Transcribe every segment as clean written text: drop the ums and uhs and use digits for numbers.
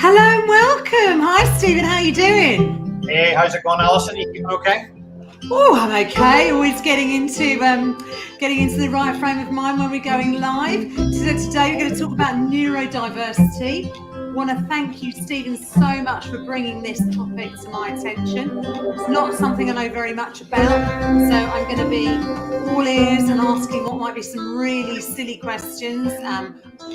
Hello and welcome. Hi, Stephen. How are you doing? Hey, how's it going, Alison? You keeping okay? Oh, I'm okay. Always getting into the right frame of mind when we're going live. So today we're going to talk about neurodiversity. I want to thank you, Stephen, so much for bringing this topic to my attention. It's not something I know very much about, so I'm going to be all ears and asking what might be some really silly questions.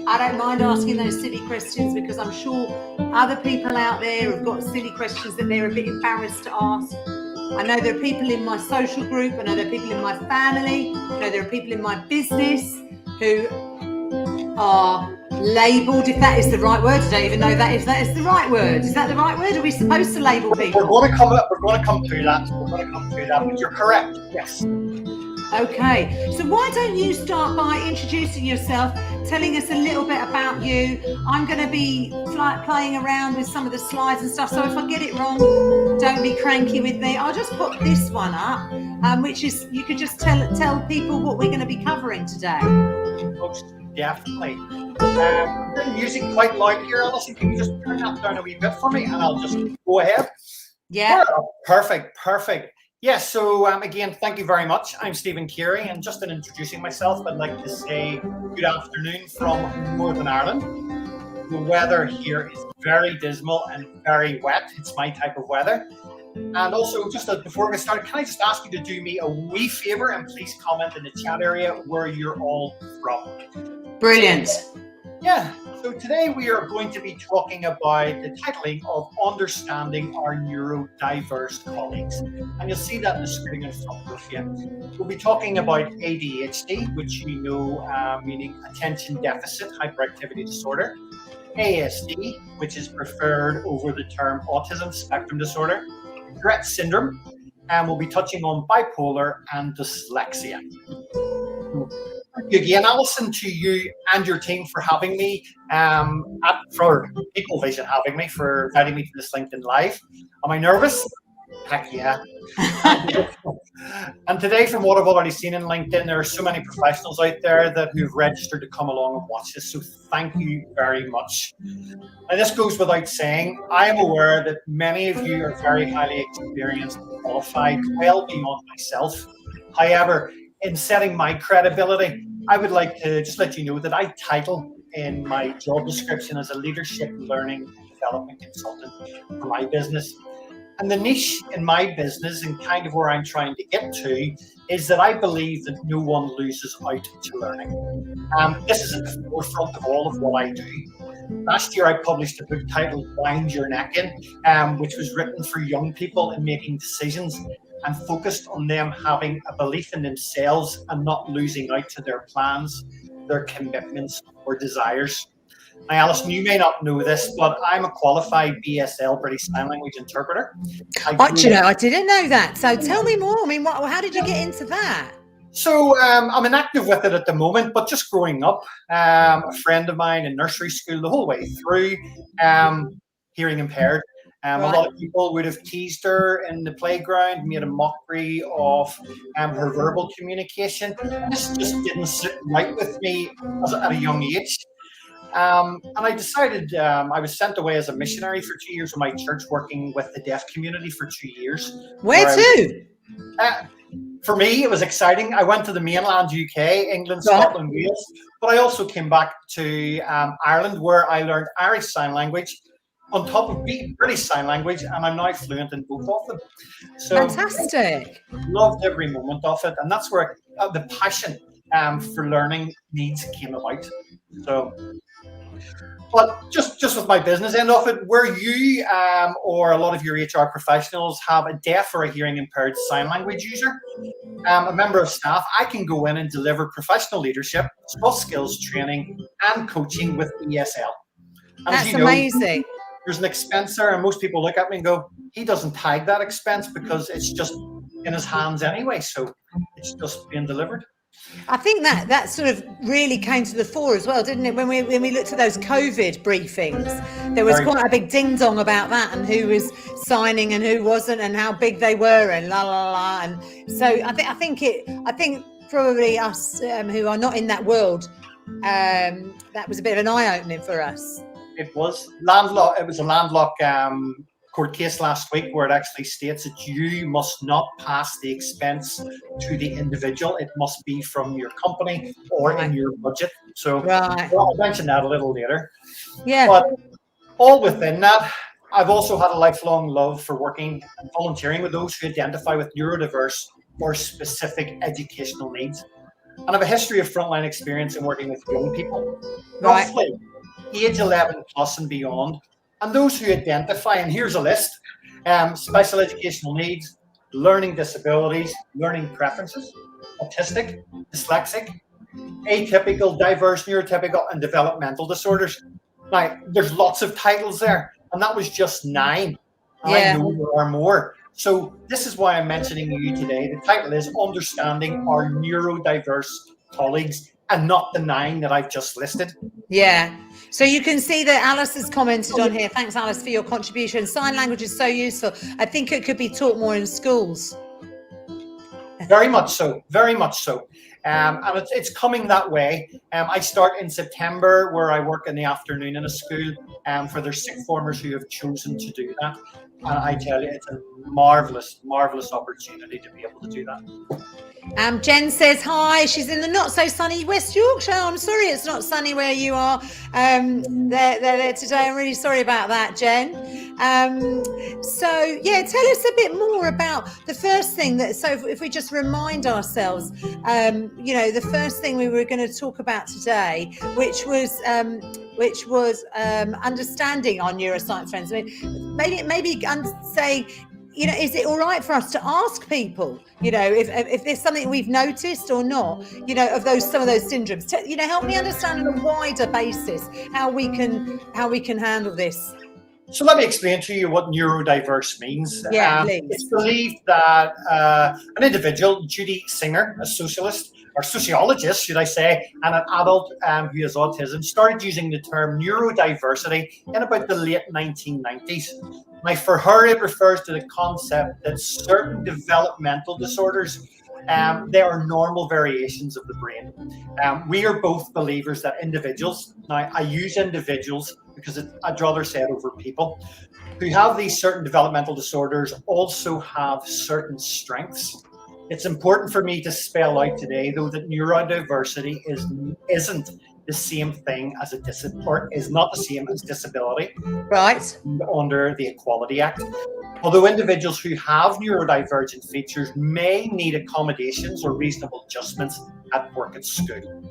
I don't mind asking those silly questions because I'm sure other people out there have got silly questions that they're a bit embarrassed to ask. I know there are people in my social group, I know there are people in my family, I know there are people in my business who are labelled, if that is the right word. I don't even know if that is the right word. Is that the right word? Are we supposed to label people? We're going to come to that, but you're correct, yes. Okay, so why don't you start by introducing yourself, telling us a little bit about you. I'm going to be playing around with some of the slides and stuff, so if I get it wrong, don't be cranky with me. I'll just put this one up, which is, you could just tell people what we're going to be covering today. Most definitely. The music quite loud here, Alison. Can you just turn that down a wee bit for me, and I'll just go ahead? Yeah. Perfect. Yes, so again, thank you very much. I'm Stephen Keary, and just in introducing myself, I'd like to say good afternoon from Northern Ireland. The weather here is very dismal and very wet. It's my type of weather. And also, just before we start, can I just ask you to do me a wee favour and please comment in the chat area where you're all from. Brilliant. Yeah, so today we are going to be talking about the titling of Understanding Our Neurodiverse Colleagues. And you'll see that on the screen in front of you. We'll be talking about ADHD, which you know, meaning Attention Deficit Hyperactivity Disorder, ASD, which is preferred over the term Autism Spectrum Disorder, Tourette Syndrome, and we'll be touching on Bipolar and Dyslexia. Thank you again, Alison, to you and your team for having me, for People Vision having me, for inviting me to this LinkedIn Live. Am I nervous? Heck yeah. And today, from what I've already seen in LinkedIn, there are so many professionals out there who've registered to come along and watch this, so thank you very much. And this goes without saying, I am aware that many of you are very highly experienced and qualified, well beyond myself. However, in setting my credibility, I would like to just let you know that I title in my job description as a leadership, learning, and development consultant for my business. And the niche in my business, and kind of where I'm trying to get to, is that I believe that no one loses out to learning. This is at the forefront of all of what I do. Last year, I published a book titled Wind Your Neck In, which was written for young people in making decisions and focused on them having a belief in themselves and not losing out to their plans, their commitments, or desires. Now, Alison, you may not know this, but I'm a qualified BSL British Sign Language interpreter. I didn't know that. So tell me more. I mean, how did you get into that? So I'm inactive with it at the moment, but just growing up, a friend of mine in nursery school the whole way through, hearing impaired. A lot of people would have teased her in the playground, made a mockery of her verbal communication. This just didn't sit right with me at a young age. And I decided I was sent away as a missionary for 2 years from my church, working with the deaf community for 2 years. Where to? For me, it was exciting. I went to the mainland UK, England, Scotland, Wales, but I also came back to Ireland, where I learned Irish Sign Language on top of British Sign Language, and I'm now fluent in both of them. So fantastic. Loved every moment of it, and that's where the passion for learning needs came about. So, but just with my business end of it, where you or a lot of your HR professionals have a deaf or a hearing impaired sign language user, a member of staff, I can go in and deliver professional leadership, soft skills training, and coaching with ESL. And that's amazing. There's an expense there, and most people look at me and go, he doesn't tag that expense because it's just in his hands anyway, so it's just being delivered. I think that sort of really came to the fore as well, didn't it? When we looked at those COVID briefings, there was quite a big ding dong about that and who was signing and who wasn't and how big they were and la la la. And so I think probably us who are not in that world, that was a bit of an eye opening for us. it was landlocked. It was a landlocked court case last week where it actually states that you must not pass the expense to the individual. It must be from your company or in your budget. So I'll mention that a little later. Yeah. But all within that, I've also had a lifelong love for working and volunteering with those who identify with neurodiverse or specific educational needs. And I have a history of frontline experience in working with young people, roughly age 11 plus and beyond, and those who identify, and here's a list, special educational needs, learning disabilities, learning preferences, autistic, dyslexic, atypical, diverse, neurotypical, and developmental disorders. Now, there's lots of titles there, and that was just 9. I know there are more. So this is why I'm mentioning you today. The title is Understanding Our Neurodiverse Colleagues, and not the 9 that I've just listed. Yeah. So you can see that Alice has commented on here. Thanks, Alice, for your contribution. Sign language is so useful. I think it could be taught more in schools. Very much so. Very much so. And it's coming that way. I start in September, where I work in the afternoon in a school for their sixth formers who have chosen to do that. And I tell you, it's a marvelous, marvelous opportunity to be able to do that. Jen says hi. She's in the not so sunny West Yorkshire. I'm sorry it's not sunny where you are. They're there today. I'm really sorry about that, Jen. So yeah, tell us a bit more about the first thing that. So if we just remind ourselves, the first thing we were going to talk about today, which was understanding our neuroscience friends. I mean, maybe say, is it all right for us to ask people, if there's something we've noticed or not, of some of those syndromes, help me understand on a wider basis how we can handle this. So let me explain to you what neurodiverse means. Please. It's believed that an individual, Judy Singer, a sociologist, should I say, and an adult who has autism, started using the term neurodiversity in about the late 1990s. Now, for her, it refers to the concept that certain developmental disorders, they are normal variations of the brain. We are both believers that individuals, now I use individuals because I'd rather say it over people, who have these certain developmental disorders also have certain strengths. It's important for me to spell out today, though, that neurodiversity isn't the same thing as is not the same as disability. Right. Under the Equality Act. Although individuals who have neurodivergent features may need accommodations or reasonable adjustments at work and school.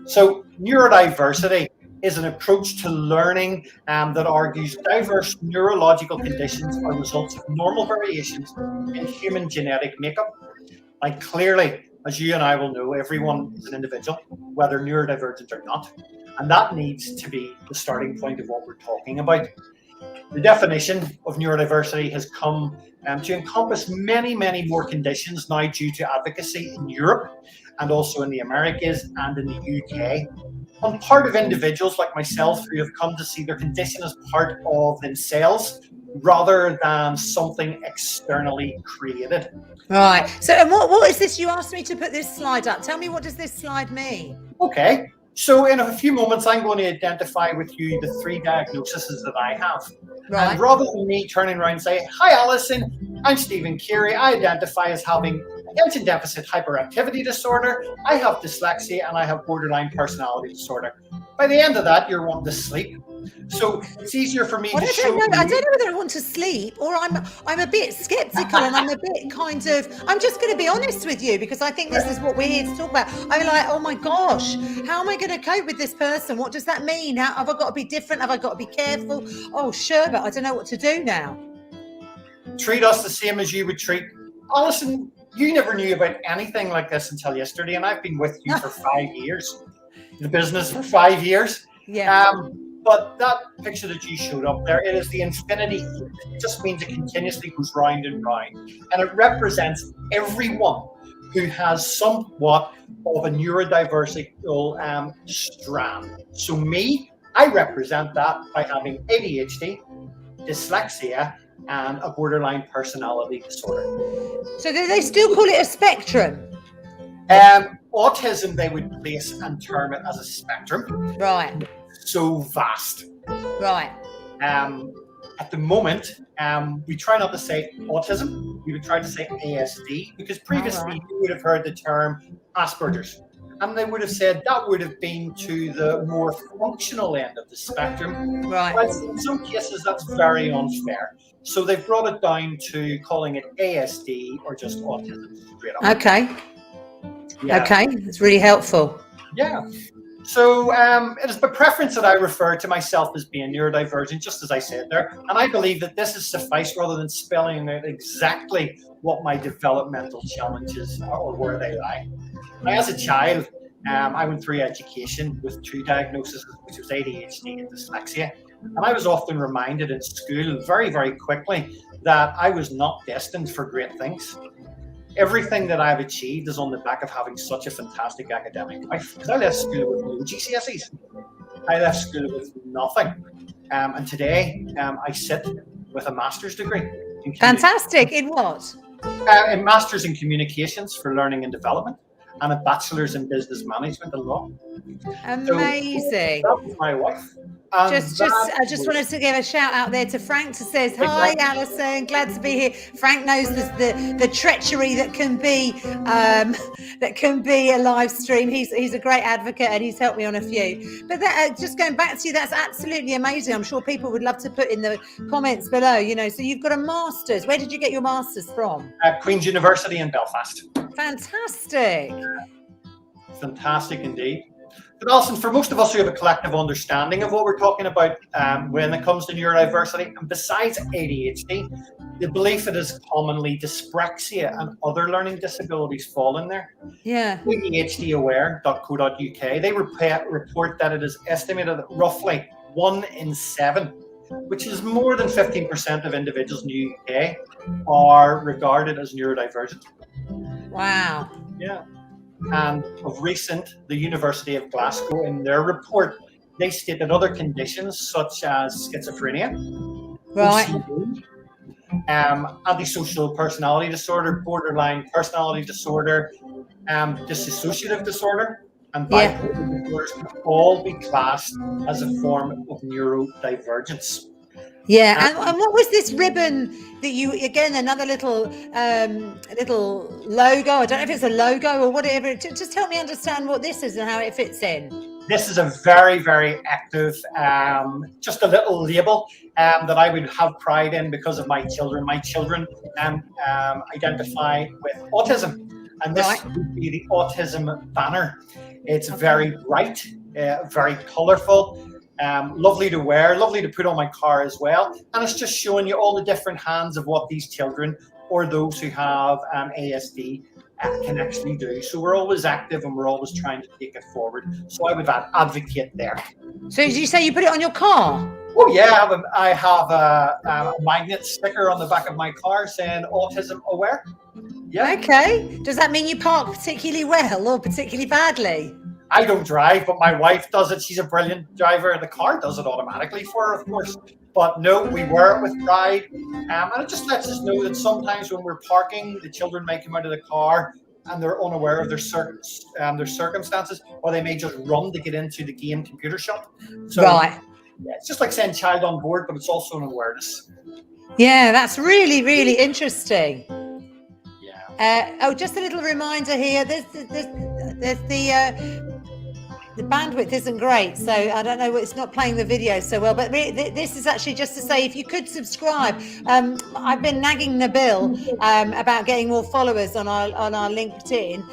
So neurodiversity is an approach to learning that argues diverse neurological conditions are results of normal variations in human genetic makeup. Like clearly, as you and I will know, everyone is an individual, whether neurodivergent or not. And that needs to be the starting point of what we're talking about. The definition of neurodiversity has come to encompass many, many more conditions now due to advocacy in Europe and also in the Americas and in the UK. On part of individuals like myself who have come to see their condition as part of themselves rather than something externally created. Right. So, and what is this? You asked me to put this slide up. Tell me, what does this slide mean? Okay. So in a few moments, I'm going to identify with you the 3 diagnoses that I have. Right. And rather than me turning around and say, hi, Alison, I'm Stephen Keary. I identify as having attention deficit hyperactivity disorder. I have dyslexia and I have borderline personality disorder. By the end of that, you're wanting to sleep. So it's easier for me to show you. I don't know whether I want to sleep or I'm a bit skeptical and I'm a bit I'm just going to be honest with you because I think this is what we're here to talk about. I'm like, oh my gosh, how am I going to cope with this person? What does that mean? Have I got to be different? Have I got to be careful? Oh, sure, but I don't know what to do now. Treat us the same as you would treat Alison. You never knew about anything like this until yesterday, and I've been with you for 5 years. The business for 5 years. Yeah. But that picture that you showed up there, it is the infinity. It just means it continuously goes round and round. And it represents everyone who has somewhat of a neurodiversical strand. So me, I represent that by having ADHD, dyslexia, and a borderline personality disorder. So do they still call it a spectrum? Autism, they would place and term it as a spectrum. Right. So vast. Right. At the moment, we try not to say autism. We would try to say ASD, because previously you would have heard the term Asperger's, and they would have said that would have been to the more functional end of the spectrum. Right. But in some cases, that's very unfair. So they've brought it down to calling it ASD or just autism straight up. Okay. Yeah. Okay. It's really helpful. Yeah. So it is by preference that I refer to myself as being neurodivergent, just as I said there. And I believe that this is suffice rather than spelling out exactly what my developmental challenges are or where they lie. Now, as a child, I went through education with 2 diagnoses, which was ADHD and dyslexia. And I was often reminded in school very, very quickly that I was not destined for great things. Everything that I've achieved is on the back of having such a fantastic academic life. Because I left school with no GCSEs. I left school with nothing. And today, I sit with a master's degree. Fantastic. In what? A master's in communications for learning and development, and a bachelor's in business management and law. Amazing. So that was my wife. I just wanted to give a shout out there to Frank, who says, "Hi, Alison, glad to be here." Frank knows the treachery that can be a live stream. He's a great advocate, and he's helped me on a few. But just going back to you, that's absolutely amazing. I'm sure people would love to put in the comments below. So you've got a master's. Where did you get your master's from? Queen's University in Belfast. Fantastic. Fantastic indeed. But Alison, for most of us who have a collective understanding of what we're talking about when it comes to neurodiversity, and besides ADHD, the belief it is commonly dyspraxia and other learning disabilities fall in there. Yeah. ADHDaware.co.uk, they report that it is estimated that roughly 1 in 7, which is more than 15% of individuals in the UK, are regarded as neurodivergent. Wow. Yeah. And of recent, the University of Glasgow, in their report, they state that other conditions such as schizophrenia, right, OCD, antisocial personality disorder, borderline personality disorder, dissociative disorder, and bipolar disorders can all be classed as a form of neurodivergence. Yeah, and what was this ribbon that you, again, another little logo? I don't know if it's a logo or whatever. Just help me understand what this is and how it fits in. This is a very, very active, just a little label that I would have pride in because of my children. My children identify with autism, and this would be the autism banner. It's very bright, very colourful. Lovely to wear, lovely to put on my car as well, and it's just showing you all the different hands of what these children or those who have ASD can actually do. So we're always active and we're always trying to take it forward. So I would advocate there. So did you say you put it on your car? Oh yeah, I have a magnet sticker on the back of my car saying autism aware. Yeah. Okay. Does that mean you park particularly well or particularly badly? I don't drive, but my wife does it. She's a brilliant driver. The car does it automatically for her, of course. But no, we wear it with pride. And it just lets us know that sometimes when we're parking, the children may come out of the car and they're unaware of their circumstances, or they may just run to get into the game computer shop. So, yeah, it's just like saying child on board, but it's also an awareness. Yeah, that's really, really interesting. Just a little reminder here. The bandwidth isn't great, so I don't know. It's not playing the video so well. But this is actually just to say, if you could subscribe. I've been nagging Nabil about getting more followers on our LinkedIn,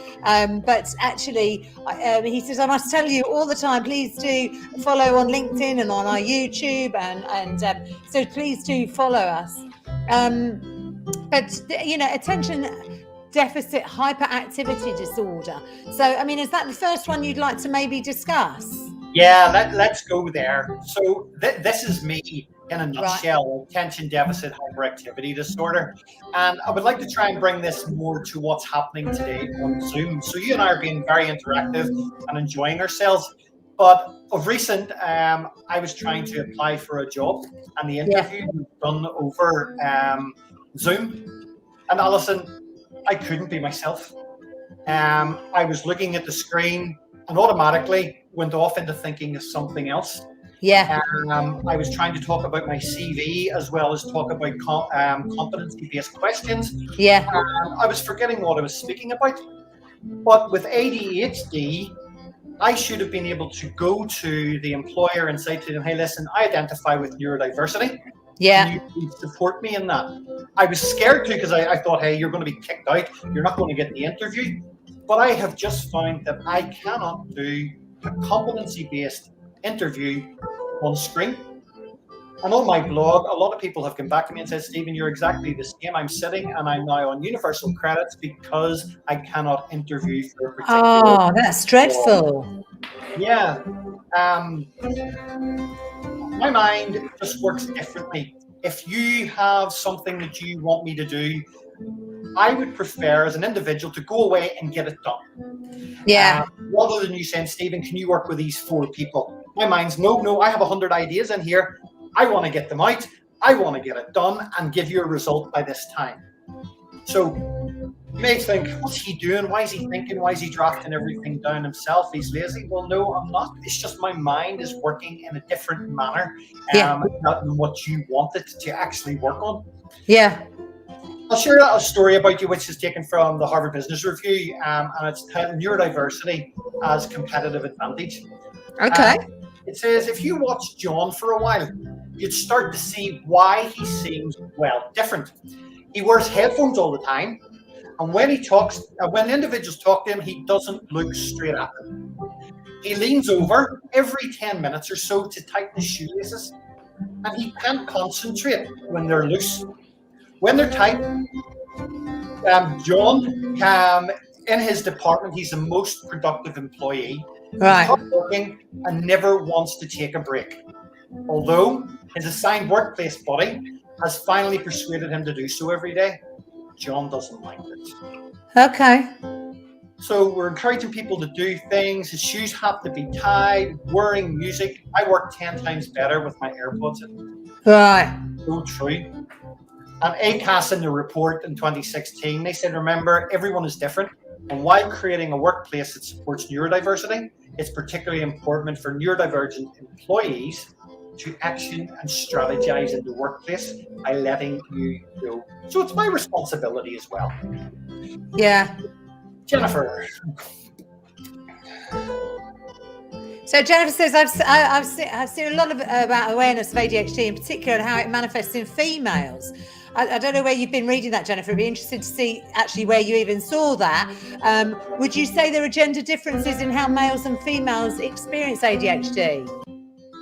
but actually, he says I must tell you all the time. Please do follow on LinkedIn and on our YouTube, and so please do follow us. But attention deficit hyperactivity disorder. So, I mean, is that the first one you'd like to maybe discuss? Yeah, let's go there. So this is me in a nutshell, attention deficit hyperactivity disorder. And I would like to try and bring this more to what's happening today on Zoom. So you and I are being very interactive and enjoying ourselves. But of recent, I was trying to apply for a job, and the interview was done over Zoom. And Alison, I couldn't be myself. I was looking at the screen and automatically went off into thinking of something else. Yeah. I was trying to talk about my CV as well as talk about competency-based questions. Yeah. I was forgetting what I was speaking about. But with ADHD, I should have been able to go to the employer and say to them, hey, listen, I identify with neurodiversity. Yeah. Can you please support me in that? I was scared to, because I thought, hey, you're going to be kicked out. You're not going to get the interview. But I have just found that I cannot do a competency-based interview on screen. And on my blog, a lot of people have come back to me and said, Stephen, you're exactly the same. I'm sitting and I'm now on universal credits because I cannot interview for a particular. Oh, that's dreadful. Yeah. My mind just works differently. If you have something that you want me to do, I would prefer as an individual to go away and get it done. Yeah. Rather than you saying, Stephen, can you work with these 4 people? My mind's, no, I have 100 ideas in here. I want to get them out. I want to get it done and give you a result by this time. So you may think, what's he doing? Why is he thinking? Why is he drafting everything down himself? He's lazy. Well, no, I'm not. It's just my mind is working in a different manner not in what you want it to actually work on. Yeah. I'll share a story about you, which is taken from the Harvard Business Review, and it's titled Neurodiversity as Competitive Advantage. Okay. It says, if you watch John for a while, you'd start to see why he seems, different. He wears headphones all the time, and when he talks, when individuals talk to him, he doesn't look straight at them. He leans over every 10 minutes or so to tighten his shoelaces, and he can't concentrate when they're loose. When they're tight, John, in his department, he's the most productive employee. Right. He's hardworking and never wants to take a break. Although his assigned workplace buddy has finally persuaded him to do so every day, John doesn't like it. Okay. So we're encouraging people to do things. His shoes have to be tied, wearing music. I work 10 times better with my AirPods in. Right. So true. And ACAS in the report in 2016, they said, remember, everyone is different. And while creating a workplace that supports neurodiversity, it's particularly important for neurodivergent employees to action and strategize in the workplace by letting you know. So it's my responsibility as well. Yeah. Jennifer. So Jennifer says, I've seen a lot about awareness of ADHD in particular and how it manifests in females. I don't know where you've been reading that, Jennifer. I'd be interested to see actually where you even saw that. Would you say there are gender differences in how males and females experience ADHD?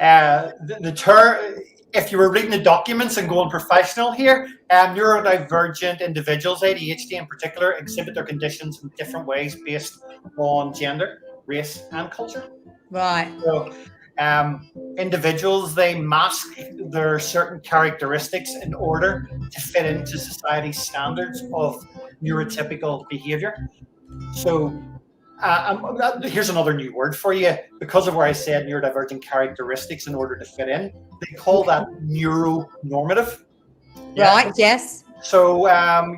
The term, if you were reading the documents and going professional here, neurodivergent individuals, ADHD in particular, exhibit their conditions in different ways based on gender, race, and culture. Right. So, individuals, they mask their certain characteristics in order to fit into society's standards of neurotypical behavior. So here's another new word for you. Because of where I said neurodivergent characteristics in order to fit in, they call that neuronormative. Right, yes. So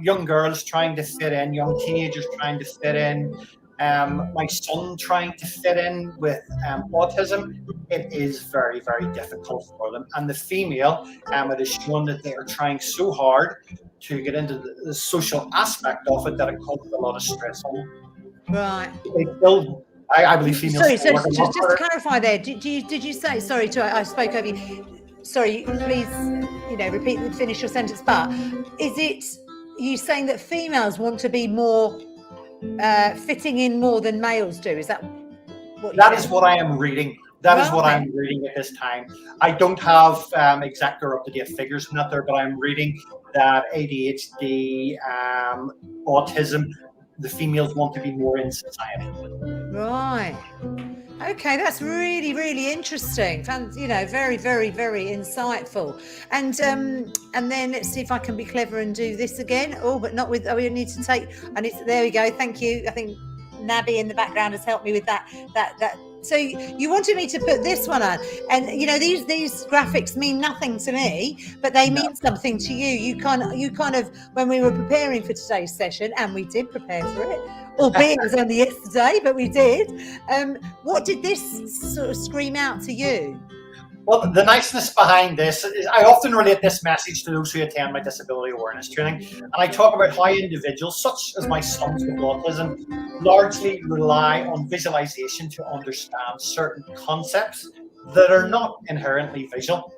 young girls trying to fit in, young teenagers trying to fit in, my son trying to fit in with autism, it is very, very difficult for them. And the female, it is shown that they are trying so hard to get into the social aspect of it that it causes a lot of stress on them. Right. They still, I believe females. Sorry, so just to clarify there, did you say, sorry, I spoke over you. Sorry, please, finish your sentence. But is it you saying that females want to be more fitting in more than males do? Is that what? That is what I am reading. That is what I'm reading at this time. I don't have exact or up-to-date figures in that there, but I'm reading that ADHD, autism, the females want to be more in society. Right. Okay, that's really, really interesting. Very, very, very insightful. And then let's see if I can be clever and do this again. Oh, but not with. We need to take. And it's there. We go. Thank you. I think Nabby in the background has helped me with that. So you wanted me to put this one on, and these graphics mean nothing to me, but they mean something to you. You kind of when we were preparing for today's session, and we did prepare for it, albeit it was only yesterday, but we did. What did this sort of scream out to you? Well, the niceness behind this is I often relate this message to those who attend my disability awareness training. And I talk about how individuals, such as my sons with autism, largely rely on visualization to understand certain concepts that are not inherently visual.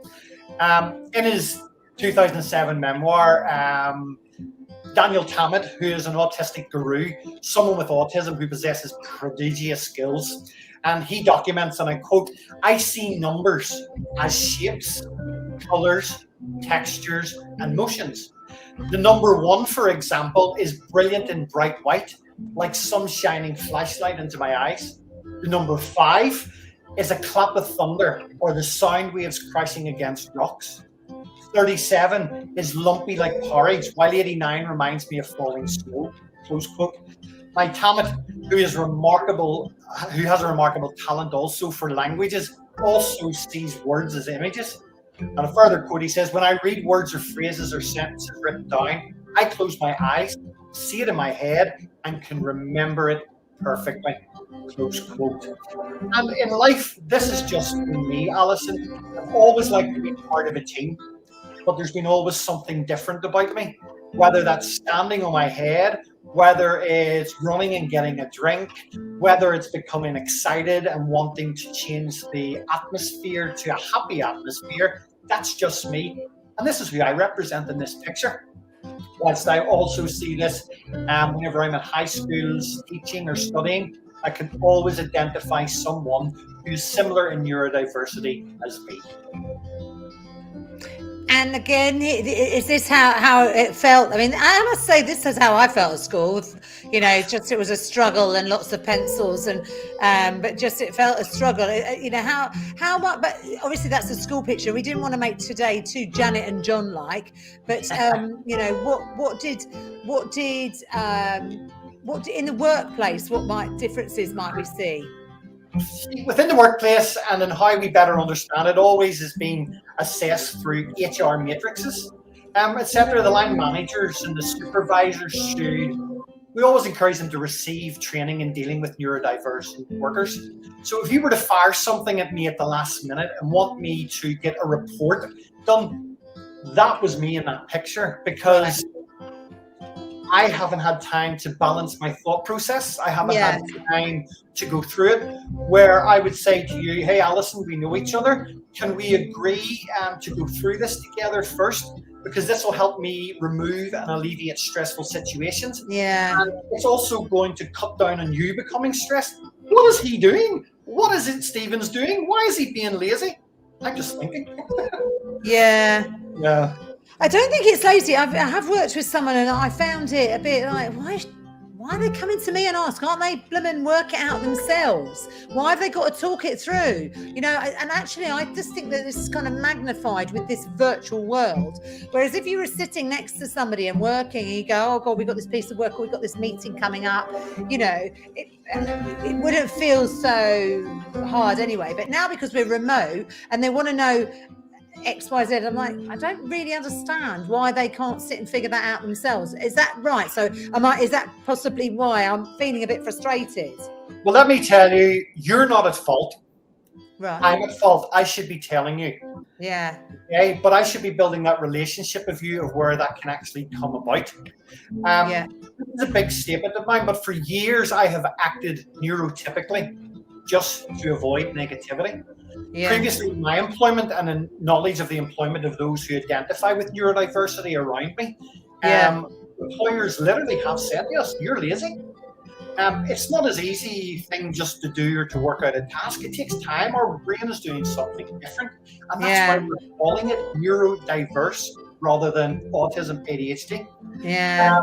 In his 2007 memoir, Daniel Tammet, who is an autistic guru, someone with autism who possesses prodigious skills, and he documents, and I quote, "I see numbers as shapes, colors, textures, and motions. The number 1, for example, is brilliant in bright white, like some shining flashlight into my eyes. The number 5 is a clap of thunder or the sound waves crashing against rocks. 37 is lumpy like porridge, while 89 reminds me of falling snow," close quote. My Tammet, who has a remarkable talent also for languages, also sees words as images. And a further quote, he says, "When I read words or phrases or sentences written down, I close my eyes, see it in my head, and can remember it perfectly," close quote. And in life, this is just me, Alison. I've always liked to be part of a team, but there's been always something different about me, whether that's standing on my head, whether it's running and getting a drink, whether it's becoming excited and wanting to change the atmosphere to a happy atmosphere. That's just me. And this is who I represent in this picture. Whilst I also see this whenever I'm at high schools teaching or studying, I can always identify someone who's similar in neurodiversity as me. And again, is this how it felt? I mean, I must say this is how I felt at school. You know, just it was a struggle and lots of pencils, and but just it felt a struggle. You know, how much? But obviously that's a school picture. We didn't want to make today too Janet and John like. But you know, what did in the workplace? What differences might we see? Within the workplace and in how we better understand it, always is being assessed through HR matrices, etc. The line managers and the supervisors we always encourage them to receive training in dealing with neurodiverse workers. So if you were to fire something at me at the last minute and want me to get a report done, that was me in that picture, because I haven't had time to balance my thought process. I haven't had time to go through it, where I would say to you, "Hey, Alison, we know each other. Can we agree to go through this together first? Because this will help me remove and alleviate stressful situations. Yeah. And it's also going to cut down on you becoming stressed. What is he doing? What is it Stephen's doing? Why is he being lazy?" I'm just thinking. Yeah. Yeah. I don't think it's lazy. I have worked with someone and I found it a bit like, why are they coming to me and ask? Can't they blooming work it out themselves? Why have they got to talk it through? You know, and actually I just think that this is kind of magnified with this virtual world. Whereas if you were sitting next to somebody and working and you go, "Oh God, we've got this piece of work, or we've got this meeting coming up," you know, it wouldn't feel so hard anyway. But now because we're remote and they want to know XYZ, I'm like, I don't really understand why they can't sit and figure that out themselves. Is that right? So is that possibly why I'm feeling a bit frustrated? Well, let me tell you, you're not at fault. Right. I'm at fault. I should be telling you. Yeah. Okay, but I should be building that relationship with you of where that can actually come about. This is a big statement of mine, but for years I have acted neurotypically just to avoid negativity. Yeah. Previously, in my employment and in knowledge of the employment of those who identify with neurodiversity around me, employers literally have said to us, "You're lazy." It's not as easy thing just to do or to work out a task. It takes time. Our brain is doing something different. And that's why we're calling it neurodiverse rather than autism ADHD. Yeah.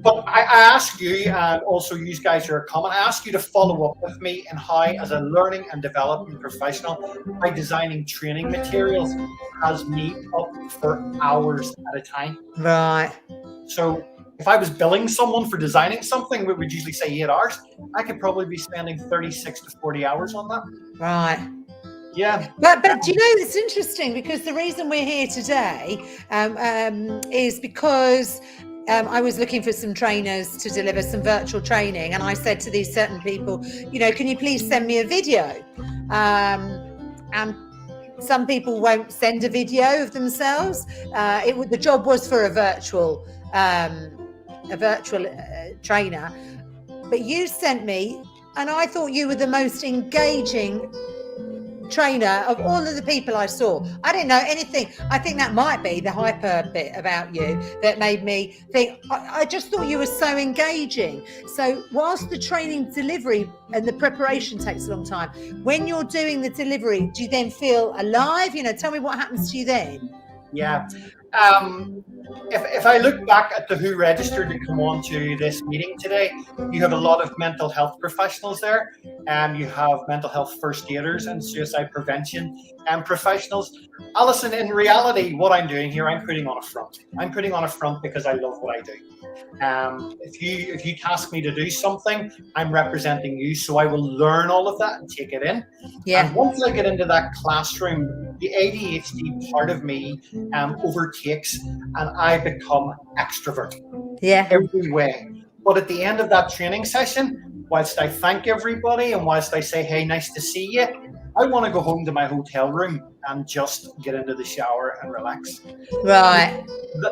But I ask you, and also you guys who are coming, I ask you to follow up with me in how, as a learning and development professional, by designing training materials has me up for hours at a time. Right. So if I was billing someone for designing something, we would usually say 8 hours. I could probably be spending 36 to 40 hours on that. Right. Yeah. But you know, it's interesting because the reason we're here today is because I was looking for some trainers to deliver some virtual training, and I said to these certain people, you know, can you please send me a video? And some people won't send a video of themselves. The job was for a virtual trainer, but you sent me, and I thought you were the most engaging trainer of all of the people I saw. I didn't know anything. I think that might be the hyper bit about you that made me think, I just thought you were so engaging. So whilst the training delivery and the preparation takes a long time, when you're doing the delivery, do you then feel alive? Tell me what happens to you then. Yeah. If I look back at the who registered to come on to this meeting today, you have a lot of mental health professionals there, and you have mental health first aiders and suicide prevention professionals. Alison, in reality, what I'm doing here, I'm putting on a front. I'm putting on a front because I love what I do. If you task me to do something, I'm representing you, so I will learn all of that and take it in. Yeah. And once I get into that classroom, the ADHD part of me overtakes, and I become extrovert. Yeah. Every way. But at the end of that training session, whilst I thank everybody and whilst I say, hey, nice to see you, I want to go home to my hotel room and just get into the shower and relax. Right.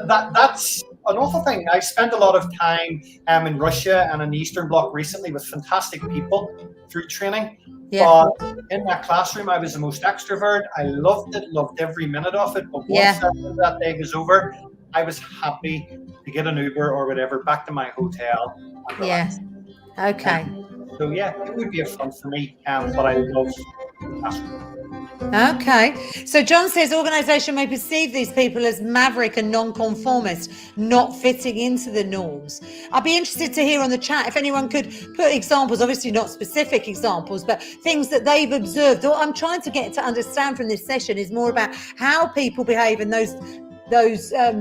That's an awful thing. I spent a lot of time in Russia and in the Eastern Bloc recently with fantastic people through training. Yeah. But in that classroom, I was the most extrovert. I loved it, loved every minute of it. But once that day was over, I was happy to get an Uber or whatever back to my hotel. Yes. Okay. So yeah, it would be a fun for me, but I love the classroom. Okay. So John says organisation may perceive these people as maverick and non-conformist, not fitting into the norms. I'd be interested to hear on the chat if anyone could put examples, obviously not specific examples, but things that they've observed. What I'm trying to get to understand from this session is more about how people behave and those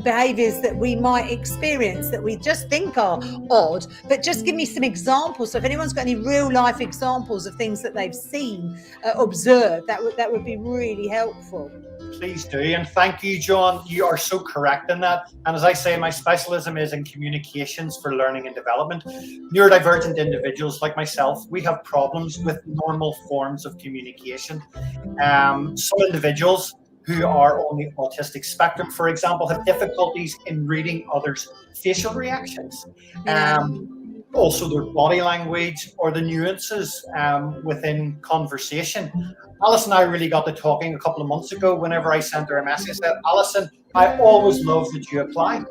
behaviors that we might experience that we just think are odd, but just give me some examples. So if anyone's got any real life examples of things that they've seen, observed, that would be really helpful. Please do. And thank you, John. You are so correct in that. And as I say, my specialism is in communications for learning and development. Neurodivergent individuals like myself, we have problems with normal forms of communication. Some individuals who are on the autistic spectrum, for example, have difficulties in reading others' facial reactions. Also their body language or the nuances within conversation. Alison and I really got to talking a couple of months ago whenever I sent her a message. I said, Alison, I always love that you reply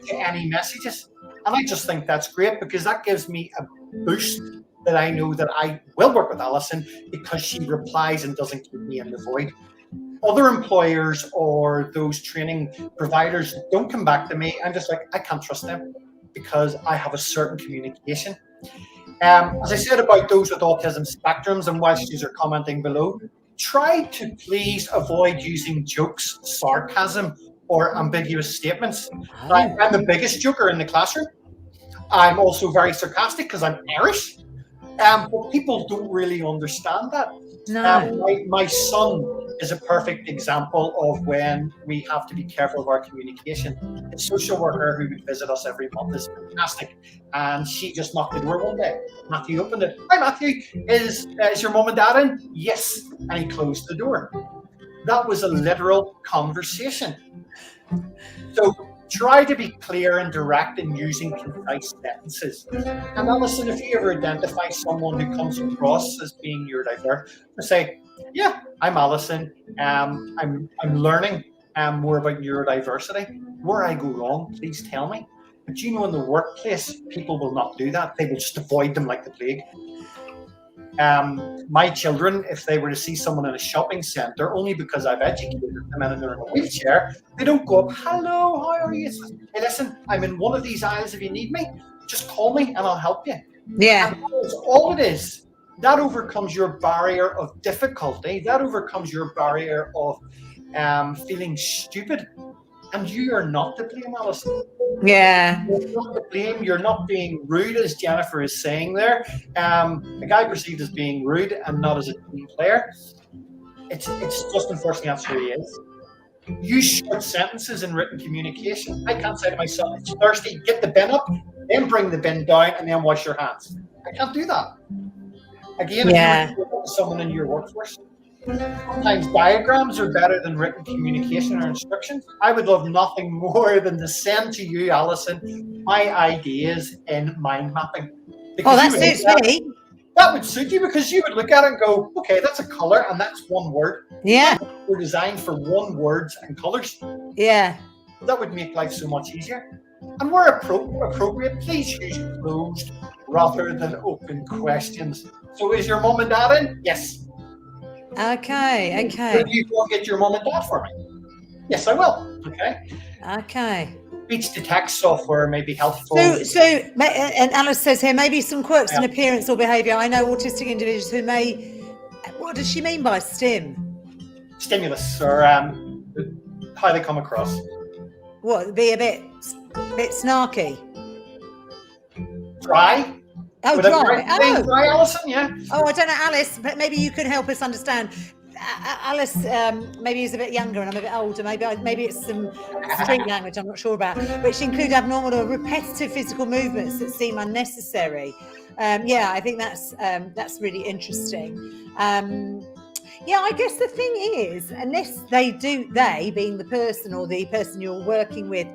to any messages. And I just think that's great because that gives me a boost that I know that I will work with Alison because she replies and doesn't keep me in the void. Other employers or those training providers don't come back to me. I'm just like, I can't trust them because I have a certain communication. As I said about those with autism spectrums, and whilst you are commenting below, try to please avoid using jokes, sarcasm, or ambiguous statements. I'm the biggest joker in the classroom. I'm also very sarcastic because I'm Irish. But people don't really understand that. No. My son is a perfect example of when we have to be careful of our communication. A social worker who would visit us every month is fantastic. And she just knocked the door one day. Matthew opened it. Hi, Matthew. Is your mum and dad in? Yes. And he closed the door. That was a literal conversation. So try to be clear and direct in using concise sentences. And Alison, if you ever identify someone who comes across as being neurodiverse, say, yeah, I'm Alison. I'm learning more about neurodiversity. Where I go wrong, please tell me. But in the workplace, people will not do that. They will just avoid them like the plague. My children, if they were to see someone in a shopping centre, only because I've educated them and they're in a wheelchair, they don't go up, hello, how are you? Hey, listen, I'm in one of these aisles if you need me. Just call me and I'll help you. Yeah. And that's all it is. That overcomes your barrier of difficulty. That overcomes your barrier of feeling stupid. And you are not to blame, Alison. Yeah. You're not to blame. You're not being rude, as Jennifer is saying there. A guy perceived as being rude and not as a team player. It's just unfortunately that's who he is. Use short sentences in written communication. I can't say to myself, it's thirsty, get the bin up, then bring the bin down, and then wash your hands. I can't do that. Again, if you're someone in your workforce, Sometimes diagrams are better than written communication or instructions. I would love nothing more than to send to you, Alison, my ideas in mind mapping. Oh, that suits me. That would suit you because you would look at it and go, okay, that's a color and that's one word. Yeah. We're designed for one words and colors. Yeah. That would make life so much easier. And where appropriate, please use closed rather than open questions. So is your mum and dad in? Yes. Okay. Will you go and get your mum and dad for me? Yes, I will. Okay. Speech to text software may be helpful. So, and Alice says here, maybe some quirks in appearance or behaviour. I know autistic individuals who may. What does she mean by stim? Stimulus, or how they come across. What? Be a bit snarky. Dry. Oh, dry. Oh, dry, Alison. Yeah. Oh, I don't know, Alice, but maybe you could help us understand. Alice maybe is a bit younger and I'm a bit older. Maybe it's some street language I'm not sure about, which include abnormal or repetitive physical movements that seem unnecessary. I think that's really interesting. I guess the thing is, unless they being the person or the person you're working with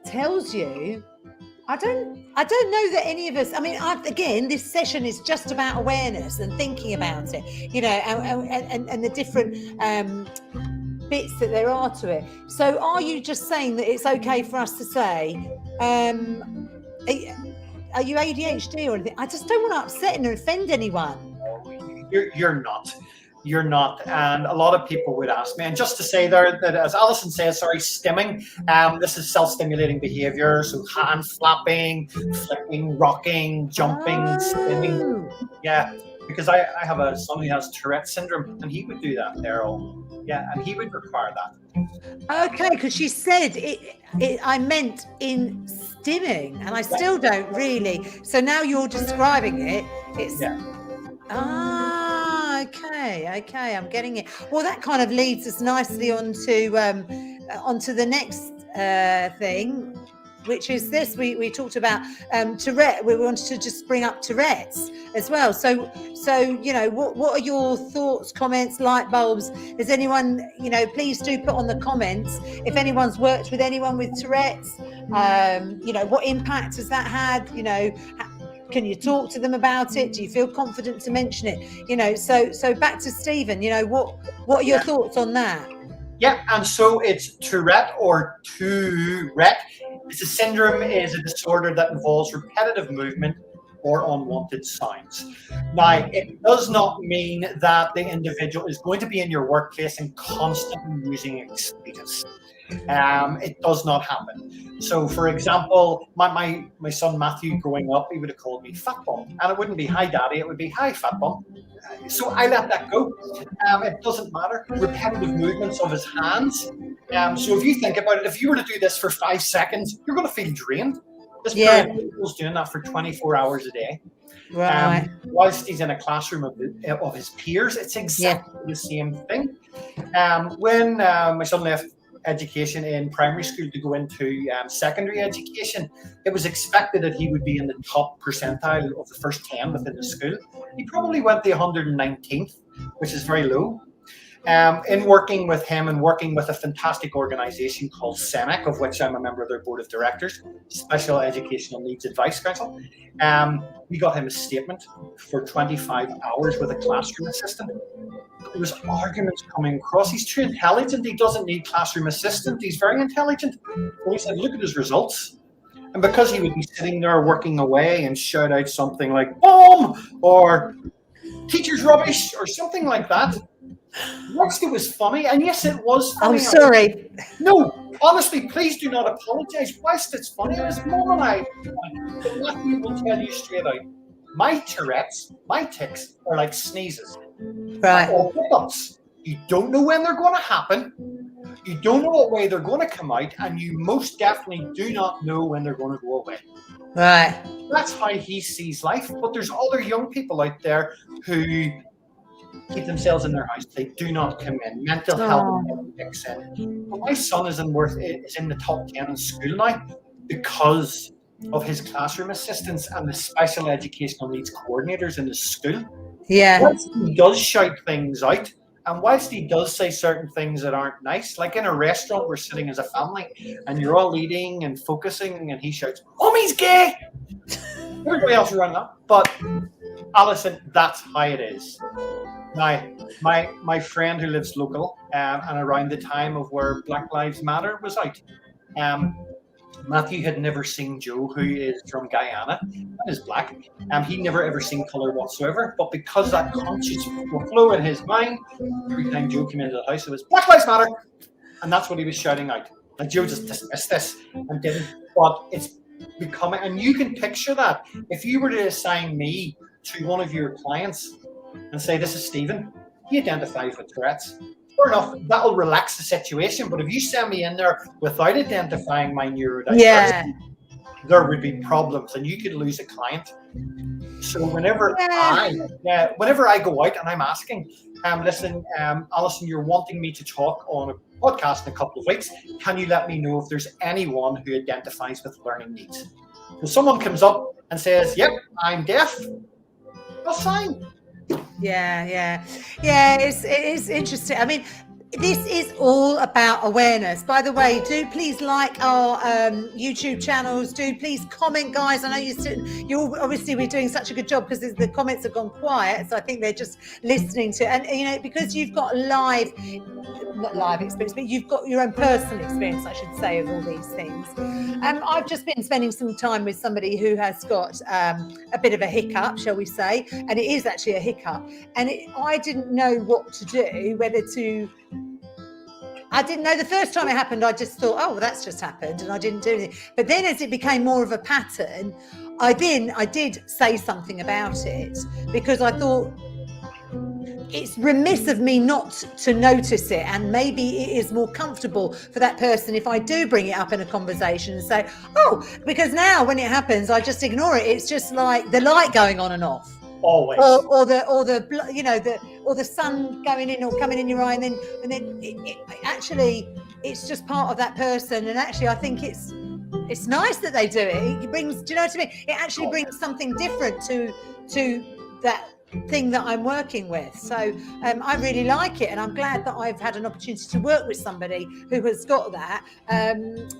tells you. I don't know that any of us. I mean, again, this session is just about awareness and thinking about it, and the different bits that there are to it. So, are you just saying that it's okay for us to say, are you ADHD or anything? I just don't want to upset and offend anyone. You're not. You're not. And a lot of people would ask me, and just to say there that, as Alison says, stimming, this is self-stimulating behavior. So hand flapping, flicking, rocking, jumping, stimming. Yeah, because I have a son who has Tourette's syndrome and he would do that there. And he would require that. Okay, because she said I meant in stimming and I still don't really. So now you're describing it. It's Okay, I'm getting it. Well, that kind of leads us nicely onto the next thing, which is this. We talked about Tourette. We wanted to just bring up Tourette's as well. So what are your thoughts, comments, light bulbs? Is anyone, please do put on the comments if anyone's worked with anyone with Tourette's. What impact has that had? Can you talk to them about it? Do you feel confident to mention it? So back to Stephen, what are your thoughts on that? Yeah, and so it's Tourette or Tourette. It's a syndrome, is a disorder that involves repetitive movement or unwanted sounds. Now, it does not mean that the individual is going to be in your workplace and constantly using expletives. It does not happen. So, for example, my son Matthew, growing up, he would have called me fat bum, and it wouldn't be hi daddy, it would be hi fat bum. So I let that go. It doesn't matter. Repetitive movements of his hands. So if you think about it, if you were to do this for 5 seconds, you're going to feel drained. This was doing that for 24 hours a day. Right. Whilst he's in a classroom of his peers, it's exactly the same thing. When my son left education in primary school to go into secondary education, it was expected that he would be in the top percentile of the first 10 within the school. He probably went the 119th, which is very low. In working with him and working with a fantastic organization called SENEC, of which I'm a member of their board of directors, Special Educational Needs Advice Council, we got him a statement for 25 hours with a classroom assistant. There was arguments coming across. He's too intelligent. He doesn't need classroom assistant. He's very intelligent. Well, he said, look at his results. And because he would be sitting there working away and shout out something like "boom" or "teacher's rubbish" or something like that, whilst it was funny, and yes, it was funny. I'm sorry. No, honestly, please do not apologize. Whilst it's funny, it was more than I. But Matthew will tell you straight out, my Tourette's, my tics are like sneezes. Right. Or hiccups. You don't know when they're going to happen. You don't know what way they're going to come out, and you most definitely do not know when they're going to go away. Right. That's how he sees life. But there's other young people out there who keep themselves in their house. They do not come in. Mental health kicks in. But my son is in the top 10 in school now because of his classroom assistants and the special educational needs coordinators in the school. Yeah. Whilst he does shout things out, and whilst he does say certain things that aren't nice, like in a restaurant, we're sitting as a family, and you're all eating and focusing, and he shouts, "Mommy's gay!" Everybody else around that. But Alison, that's how it is. Now, my friend who lives local, and around the time of where Black Lives Matter was out, Matthew had never seen Joe, who is from Guyana and is black. He'd never ever seen colour whatsoever. But because that conscious flow in his mind, every time Joe came into the house, it was Black Lives Matter, and that's what he was shouting out. And Joe just dismissed this and didn't. But it's becoming, and you can picture that. If you were to assign me to one of your clients and say, "This is Stephen, he identifies with Tourette's." Fair enough, that'll relax the situation. But if you send me in there without identifying my neurodiversity, there would be problems, and you could lose a client. So whenever I go out and I'm asking, listen, Alison, you're wanting me to talk on a podcast in a couple of weeks. Can you let me know if there's anyone who identifies with learning needs? If someone comes up and says, "Yep, I'm deaf," that's fine. Yeah. It is interesting. I mean, this is all about awareness. By the way, do please like our YouTube channels. Do please comment, guys. I know you're obviously, we're doing such a good job because the comments have gone quiet. So I think they're just listening to, and because you've got not live experience, but you've got your own personal experience, I should say, of all these things. I've just been spending some time with somebody who has got a bit of a hiccup, shall we say, and it is actually a hiccup. And I didn't know what to do, I didn't know the first time it happened. I just thought, oh, well, that's just happened, and I didn't do anything. But then as it became more of a pattern, I did say something about it, because I thought it's remiss of me not to notice it, and maybe it is more comfortable for that person if I do bring it up in a conversation and say, oh, because now when it happens, I just ignore it. It's just like the light going on and off. Always. Or the sun going in or coming in your eye, and then it actually, it's just part of that person. And actually, I think it's nice that they do it. It brings, do you know what I mean? It actually brings something different to that thing that I'm working with. So I really like it, and I'm glad that I've had an opportunity to work with somebody who has got that. It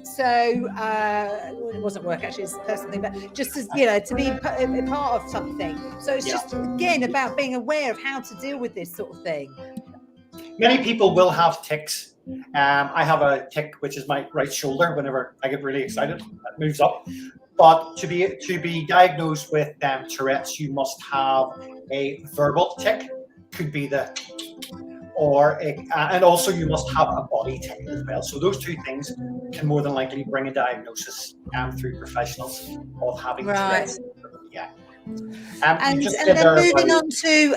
wasn't work, actually, it's a personal thing, but just as to be a part of something. So it's just again about being aware of how to deal with this sort of thing. Many people will have tics. I have a tic, which is my right shoulder. Whenever I get really excited, it moves up. But to be diagnosed with Tourette's, you must have a verbal tic, could be and also you must have a body tic as well. So those two things can more than likely bring a diagnosis through professionals of having Tourette's. Yeah. And then moving on to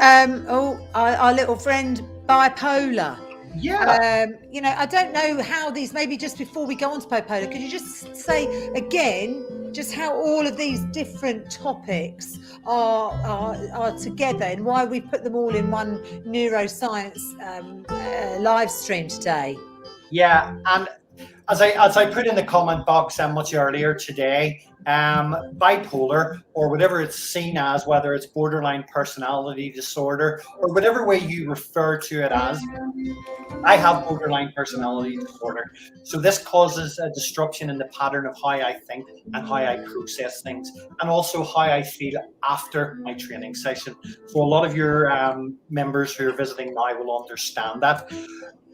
our little friend Bipolar. Yeah. I don't know how these, maybe just before we go on to bipolar, could you just say again just how all of these different topics are together, and why we put them all in one neuroscience live stream today? Yeah, and as I put in the comment box much earlier today, bipolar, or whatever it's seen as, whether it's borderline personality disorder or whatever way you refer to it as, I have borderline personality disorder. So this causes a disruption in the pattern of how I think and how I process things, and also how I feel after my training session. So a lot of your members who are visiting now will understand that.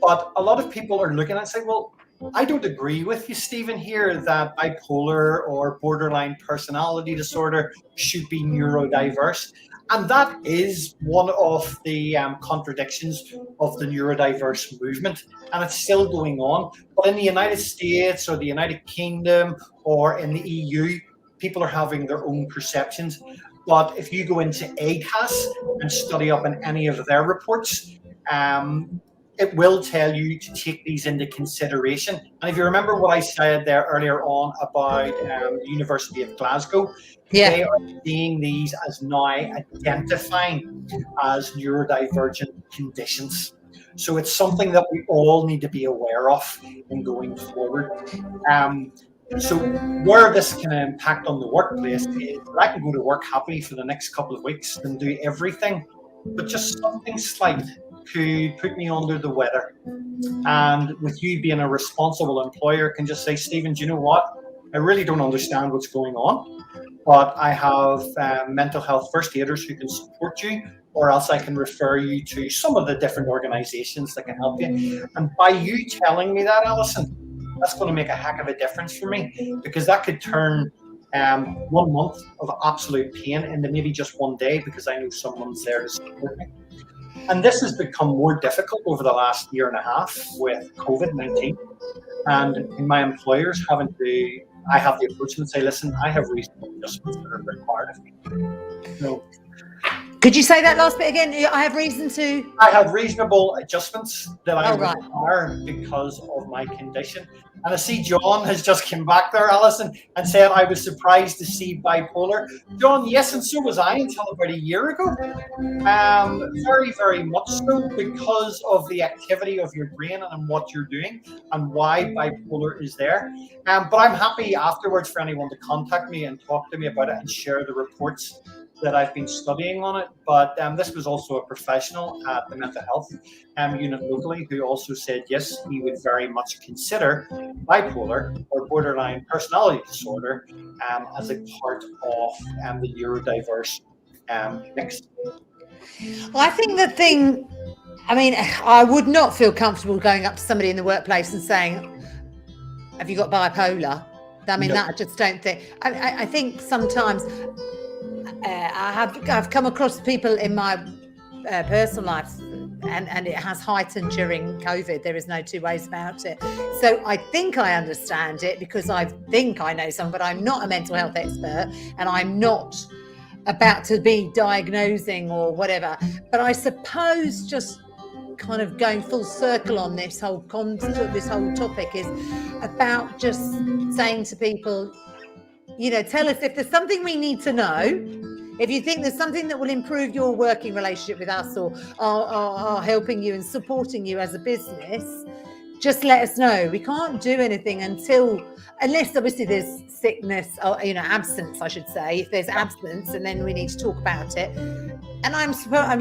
But a lot of people are looking at it and saying, well, I don't agree with you, Stephen, here that bipolar or borderline personality disorder should be neurodiverse. And that is one of the contradictions of the neurodiverse movement. And it's still going on. But in the United States or the United Kingdom or in the EU, people are having their own perceptions. But if you go into ACAS and study up in any of their reports, it will tell you to take these into consideration. And if you remember what I said there earlier on about the University of Glasgow, they are seeing these as now identifying as neurodivergent conditions. So it's something that we all need to be aware of in going forward. So where this can impact on the workplace is I can go to work happy for the next couple of weeks and do everything but just something slight could put me under the weather. And with you being a responsible employer, can just say, Stephen, do you know what? I really don't understand what's going on, but I have mental health first aiders who can support you, or else I can refer you to some of the different organizations that can help you. And by you telling me that, Alison, that's going to make a heck of a difference for me, because that could turn 1 month of absolute pain into maybe just one day, because I know someone's there to support me. And this has become more difficult over the last year and a half with COVID-19. And in my employers I have the approach and say, listen, I have reasonable adjustments that are required of me. So, could you say that last bit again? I have reason to. I have reasonable adjustments that I require because of my condition. And I see John has just come back there, Alison, and said I was surprised to see bipolar. John, yes, and so was I until about a year ago. Very, very much so, because of the activity of your brain and what you're doing and why bipolar is there. But I'm happy afterwards for anyone to contact me and talk to me about it and share the reports that I've been studying on it. But this was also a professional at the mental health unit locally who also said, yes, he would very much consider bipolar or borderline personality disorder as a part of the neurodiverse mix. Well, I think I would not feel comfortable going up to somebody in the workplace and saying, have you got bipolar? I mean, that I just don't think. I think sometimes I've come across people in my personal life, and it has heightened during COVID. There is no two ways about it. So I think I understand it because I think I know some, but I'm not a mental health expert, and I'm not about to be diagnosing or whatever. But I suppose just kind of going full circle on this whole topic is about just saying to people, tell us if there's something we need to know. If you think there's something that will improve your working relationship with us or are helping you and supporting you as a business, just let us know. We can't do anything unless obviously there's sickness or absence, I should say. If there's absence, and then we need to talk about it. And I'm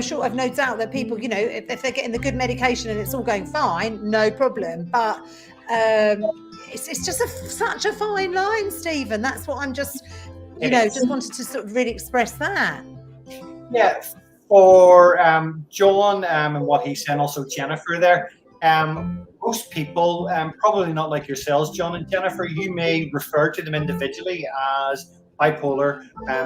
sure, I've no doubt that people, if they're getting the good medication and it's all going fine, no problem. But it's just such a fine line, Stephen. That's what I'm just wanted to sort of really express that. Yeah, for John and what he's saying, also Jennifer there, most people, probably not like yourselves, John and Jennifer, you may refer to them individually as bipolar,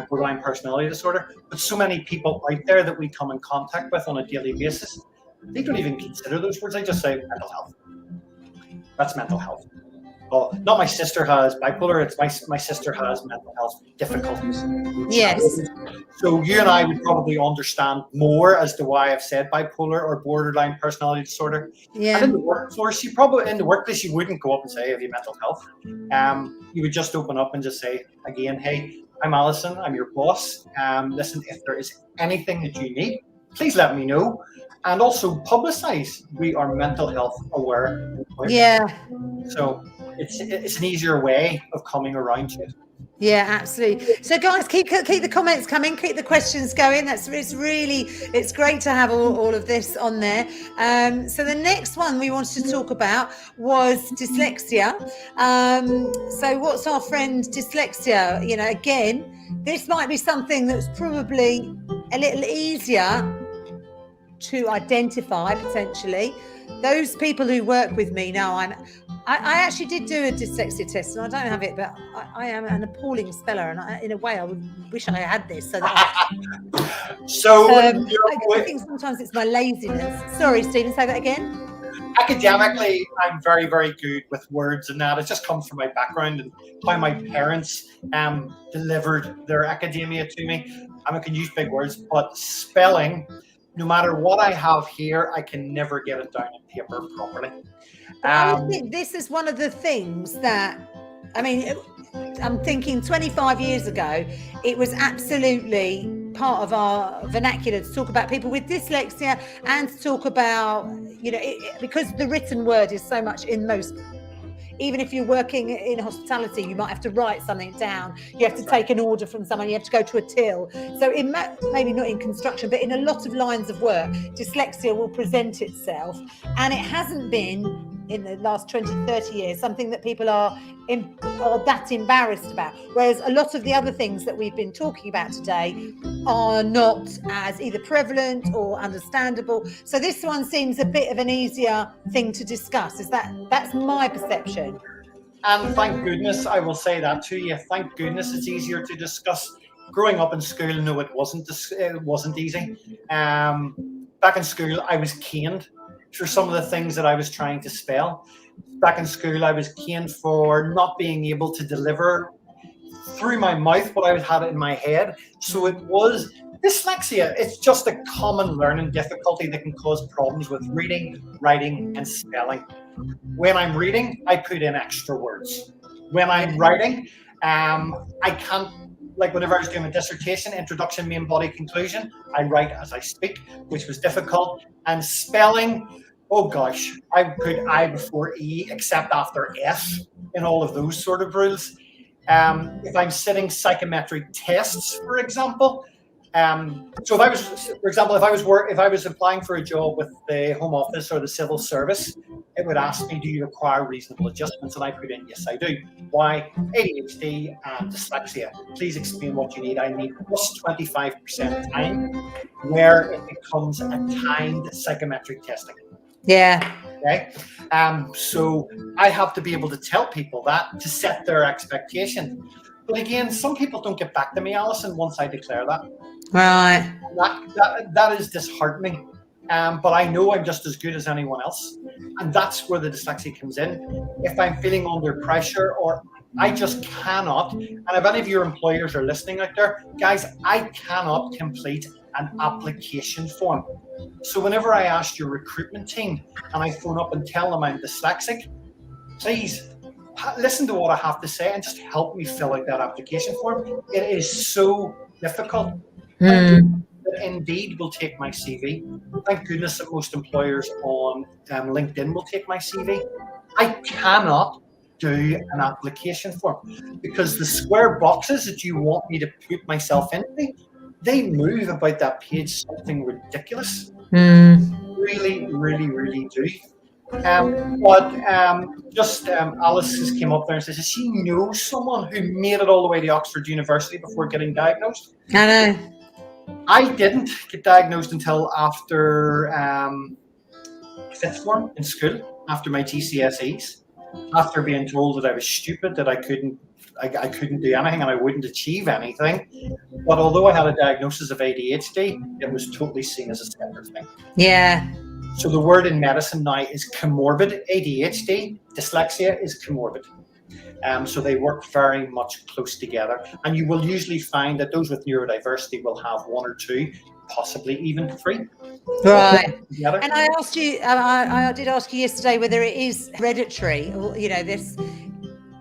borderline personality disorder, but so many people out there that we come in contact with on a daily basis, they don't even consider those words. They just say mental health. That's mental health. Well, not my sister has bipolar, it's my sister has mental health difficulties. Yes. So you and I would probably understand more as to why I've said bipolar or borderline personality disorder. Yeah. And in the workplace, you wouldn't go up and say, have you mental health? You would just open up and just say, again, hey, I'm Alison, I'm your boss. Listen, if there is anything that you need, please let me know. And also publicize we are mental health aware. Yeah. So it's an easier way of coming around to it. Yeah, absolutely. So guys, keep the comments coming, keep the questions going. It's great to have all of this on there. So the next one we wanted to talk about was dyslexia. So what's our friend dyslexia? Again, this might be something that's probably a little easier to identify potentially. Those people who work with me know I actually did do a dyslexia test, and I don't have it, but I am an appalling speller, and in a way I would wish I had this. So that I think sometimes it's my laziness. Sorry, Stephen, say that again. Academically, I'm very, very good with words and that. It just comes from my background and how my parents delivered their academia to me. I can use big words, but spelling, no matter what I have here, I can never get it down on paper properly. I think this is one of the things that, I'm thinking 25 years ago, it was absolutely part of our vernacular to talk about people with dyslexia and to talk about, because the written word is so much in even if you're working in hospitality, you might have to write something down. You have to take an order from someone. You have to go to a till. So maybe not in construction, but in a lot of lines of work, dyslexia will present itself. And it hasn't been, in the last 20, 30 years, something that people are that embarrassed about. Whereas a lot of the other things that we've been talking about today are not as either prevalent or understandable. So this one seems a bit of an easier thing to discuss. That's my perception. And thank goodness, I will say that to you. Thank goodness it's easier to discuss. Growing up in school, no, it wasn't easy. Back in school, I was caned for some of the things that I was trying to spell. Back in school, I was caned for not being able to deliver through my mouth what I had in my head. So it was dyslexia. It's just a common learning difficulty that can cause problems with reading, writing, and spelling. When I'm reading, I put in extra words. When I'm writing, I can't, like whenever I was doing a dissertation, introduction, main body, conclusion, I write as I speak, which was difficult. And spelling, oh gosh, I put I before E except after S in all of those sort of rules. If I'm sitting psychometric tests, for example, so if I was, for example, if I was applying for a job with the Home Office or the Civil Service, it would ask me, do you require reasonable adjustments? And I put in, yes, I do. Why? ADHD and dyslexia. Please explain what you need. I need plus 25% time, where it becomes a timed psychometric testing. Yeah. Okay. So I have to be able to tell people that to set their expectation. But again, some people don't get back to me, Alison, once I declare that. Right. That is disheartening. But I know I'm just as good as anyone else. And that's where the dyslexia comes in. If I'm feeling under pressure or I just cannot, and if any of your employers are listening out there, guys, I cannot complete an application form. So whenever I ask your recruitment team and I phone up and tell them I'm dyslexic, please listen to what I have to say and just help me fill out that application form. It is so difficult. Indeed will take my CV. Thank goodness that most employers on LinkedIn will take my CV. I cannot do an application form because the square boxes that you want me to put myself into, they move about that page something ridiculous. Really, really, really do. Alice has came up there and says she knows someone who made it all the way to Oxford University before getting diagnosed. I know. I didn't get diagnosed until after fifth form in school, after my GCSEs, after being told that I was stupid, that I couldn't do anything and I wouldn't achieve anything. But although I had a diagnosis of ADHD, it was totally seen as a separate thing. Yeah. So the word in medicine now is comorbid ADHD. Dyslexia is comorbid. So they work very much close together. And you will usually find that those with neurodiversity will have one or two, possibly even three. Right. Together. And I asked you, I did ask you yesterday whether it is hereditary, or, this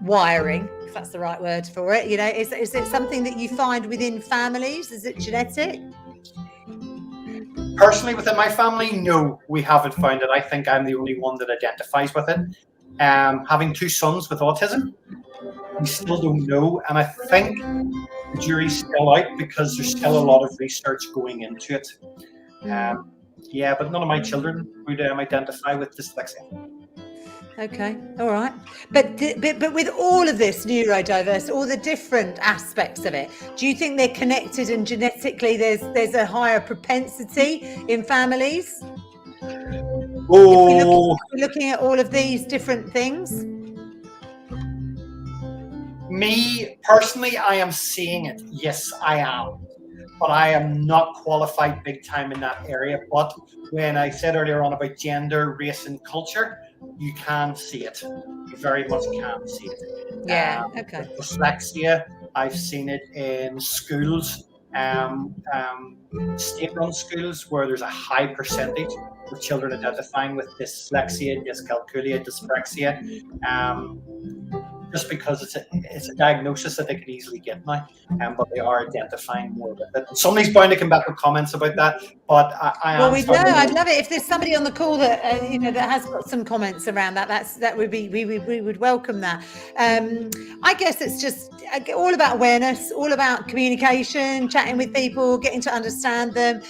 wiring, if that's the right word for it. Is it something that you find within families? Is it genetic? Personally, within my family, no, we haven't found it. I think I'm the only one that identifies with it. Having two sons with autism, we still don't know. And I think the jury's still out because there's still a lot of research going into it. But none of my children would identify with dyslexia. Okay, all right. But with all of this neurodiverse, all the different aspects of it, do you think they're connected and genetically there's a higher propensity in families? Oh, if we're looking at all of these different things? Me, personally, I am seeing it. Yes, I am. But I am not qualified big time in that area. But when I said earlier on about gender, race, and culture, you can see it. You very much can see it. Yeah, okay. Dyslexia, I've seen it in schools, state-run schools, where there's a high percentage of children identifying with dyslexia, dyscalculia, dyspraxia. just because it's a diagnosis that they can easily get now, but they are identifying more with it. Somebody's bound to come back with comments about that, but I'd love it if there's somebody on the call that that has got some comments around that would be we would welcome that. I guess it's just all about awareness, all about communication, chatting with people, getting to understand them.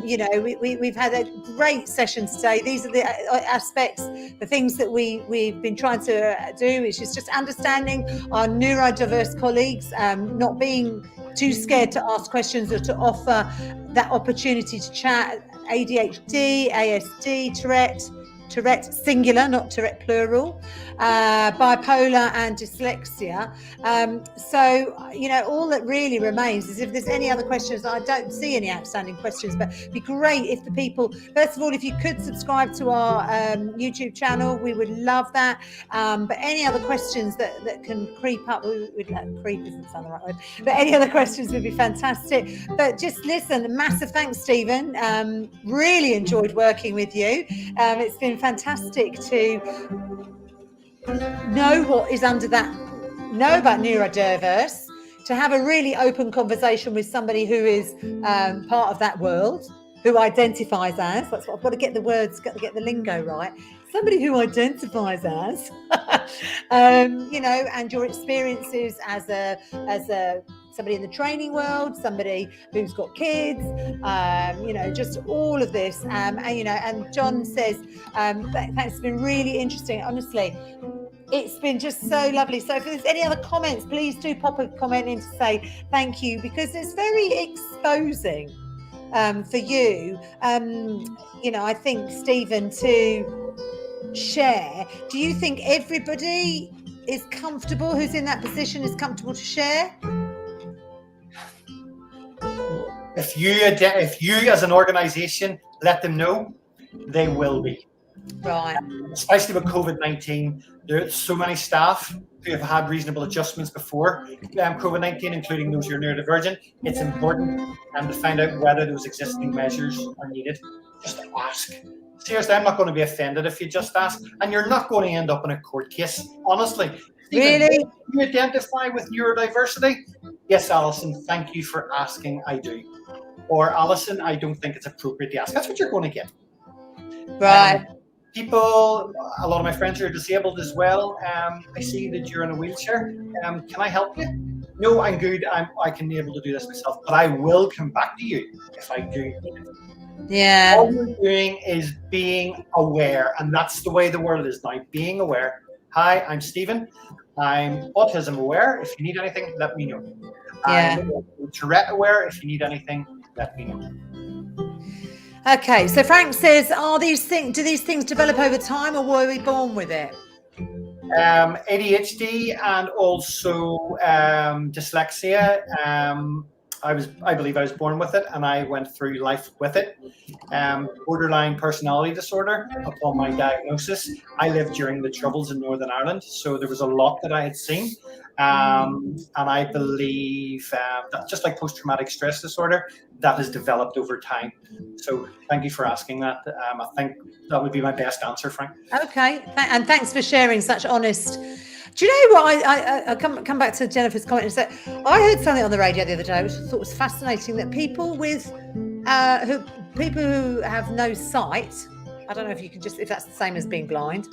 We've had a great session today. These are the aspects, the things that we've been trying to do, which is just understanding our neurodiverse colleagues, not being too scared to ask questions or to offer that opportunity to chat. ADHD, ASD, Tourette singular, not Tourette plural, bipolar and dyslexia. All that really remains is if there's any other questions. I don't see any outstanding questions, but it'd be great if the people, first of all, if you could subscribe to our YouTube channel, we would love that. But any other questions that can creep up, creep isn't sound the right word, but any other questions would be fantastic. But just listen, massive thanks, Stephen. Really enjoyed working with you. It's been fantastic to know what is under that, know about neurodiverse, to have a really open conversation with somebody who is part of that world, who identifies as, that's what I've got to get the words, got to get the lingo right, somebody who identifies as, and your experiences as a somebody in the training world, somebody who's got kids, just all of this. And John says, thanks, it's been really interesting. Honestly, it's been just so lovely. So if there's any other comments, please do pop a comment in to say thank you, because it's very exposing for you. I think, Stephen, to share. Do you think everybody is comfortable, who's in that position is comfortable to share? If you as an organisation let them know, they will be. Right. Especially with COVID-19, there's so many staff who have had reasonable adjustments before COVID-19, including those who are neurodivergent. It's important to find out whether those existing measures are needed. Just ask. Seriously, I'm not going to be offended if you just ask, and you're not going to end up in a court case. Honestly. Really? Do you identify with neurodiversity? Yes, Alison, thank you for asking. I do. Or Alison, I don't think it's appropriate to ask. That's what you're going to get. Right. People, a lot of my friends are disabled as well. I see that you're in a wheelchair. Can I help you? No, I'm good. I can be able to do this myself, but I will come back to you if I do need it. Yeah. All you're doing is being aware, and that's the way the world is now, being aware. Hi, I'm Stephen. I'm autism aware. If you need anything, let me know. Yeah. I'm Tourette aware. If you need anything, let me know. Okay, so Frank says, do these things develop over time, or were we born with it? ADHD and also dyslexia. I believe I was born with it, and I went through life with it. Borderline personality disorder. Upon my diagnosis, I lived during the Troubles in Northern Ireland, so there was a lot that I had seen. And I believe that, just like post-traumatic stress disorder, that has developed over time. So thank you for asking that. I think that would be my best answer, Frank. Okay, and thanks for sharing such honest. Do you know what? I come back to Jennifer's comment and say, I heard something on the radio the other day which I thought was fascinating, that people with who have no sight, I don't know if that's the same as being blind.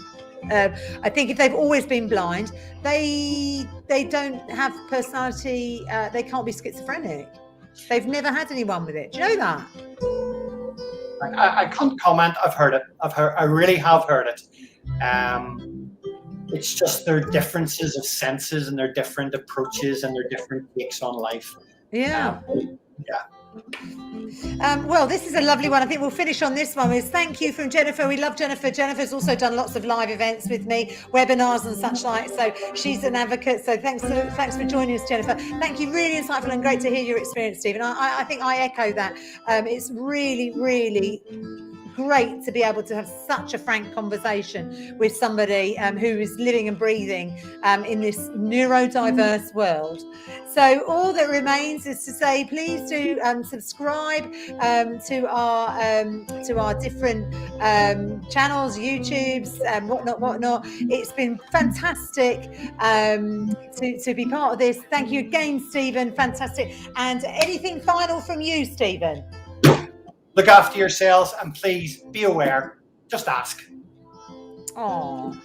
I think if they've always been blind, they don't have personality. They can't be schizophrenic. They've never had anyone with it. Do you know that? I can't comment. I've heard it. I really have heard it. It's just their differences of senses and their different approaches and their different takes on life. Yeah. Yeah. Well, this is a lovely one. I think we'll finish on this one. Thank you from Jennifer. We love Jennifer. Jennifer's also done lots of live events with me, webinars and such like. So she's an advocate. So thanks for joining us, Jennifer. Thank you. Really insightful and great to hear your experience, Stephen. I think I echo that. It's really, really great to be able to have such a frank conversation with somebody who is living and breathing in this neurodiverse world. So all that remains is to say, please do subscribe to our different channels, YouTubes, whatnot. It's been fantastic to be part of this. Thank you again, Stephen. Fantastic. And anything final from you, Stephen? Look after yourselves and please be aware. Just ask. Oh.